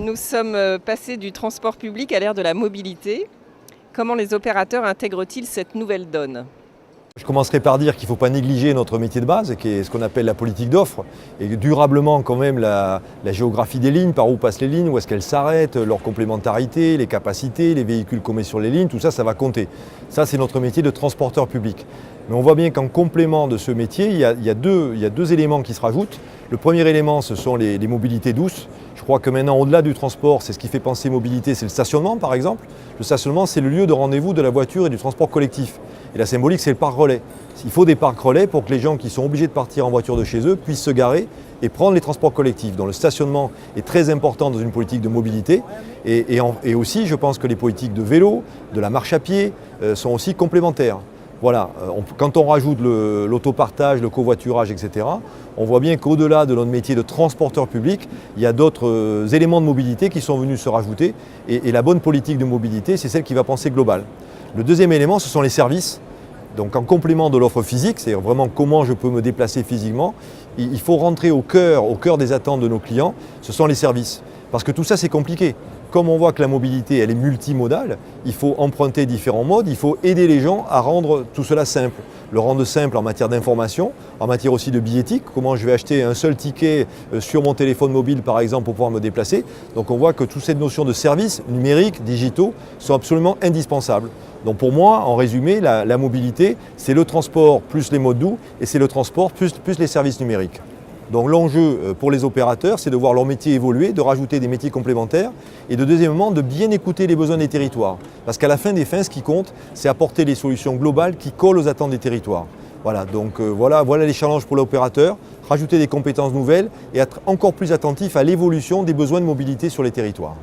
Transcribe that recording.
Nous sommes passés du transport public à l'ère de la mobilité. Comment les opérateurs intègrent-ils cette nouvelle donne ? Je commencerai par dire qu'il ne faut pas négliger notre métier de base, qui est ce qu'on appelle la politique d'offre, et durablement quand même la géographie des lignes, par où passent les lignes, où est-ce qu'elles s'arrêtent, leur complémentarité, les capacités, les véhicules qu'on met sur les lignes, tout ça, ça va compter. Ça, c'est notre métier de transporteur public. Mais on voit bien qu'en complément de ce métier, il y a deux éléments qui se rajoutent. Le premier élément, ce sont les mobilités douces. Je crois que maintenant, au-delà du transport, c'est ce qui fait penser mobilité, c'est le stationnement par exemple. Le stationnement, c'est le lieu de rendez-vous de la voiture et du transport collectif. Et la symbolique, c'est le parc relais. Il faut des parcs relais pour que les gens qui sont obligés de partir en voiture de chez eux puissent se garer et prendre les transports collectifs. Donc le stationnement est très important dans une politique de mobilité. Et aussi, je pense que les politiques de vélo, de la marche à pied sont aussi complémentaires. Voilà, quand on rajoute l'autopartage, le covoiturage, etc., on voit bien qu'au-delà de notre métier de transporteur public, il y a d'autres éléments de mobilité qui sont venus se rajouter. Et la bonne politique de mobilité, c'est celle qui va penser global. Le deuxième élément, ce sont les services. Donc en complément de l'offre physique, c'est-à-dire vraiment comment je peux me déplacer physiquement, il faut rentrer au cœur des attentes de nos clients, ce sont les services. Parce que tout ça, c'est compliqué. Comme on voit que la mobilité, elle est multimodale, il faut emprunter différents modes, il faut aider les gens à rendre tout cela simple. Le rendre simple en matière d'information, en matière aussi de billettique, comment je vais acheter un seul ticket sur mon téléphone mobile par exemple pour pouvoir me déplacer. Donc on voit que toutes ces notions de services numériques, digitaux, sont absolument indispensables. Donc pour moi, en résumé, la mobilité, c'est le transport plus les modes doux et c'est le transport plus les services numériques. Donc l'enjeu pour les opérateurs, c'est de voir leur métier évoluer, de rajouter des métiers complémentaires et deuxièmement, de bien écouter les besoins des territoires. Parce qu'à la fin des fins, ce qui compte, c'est apporter des solutions globales qui collent aux attentes des territoires. Voilà, donc voilà les challenges pour l'opérateur, rajouter des compétences nouvelles et être encore plus attentif à l'évolution des besoins de mobilité sur les territoires.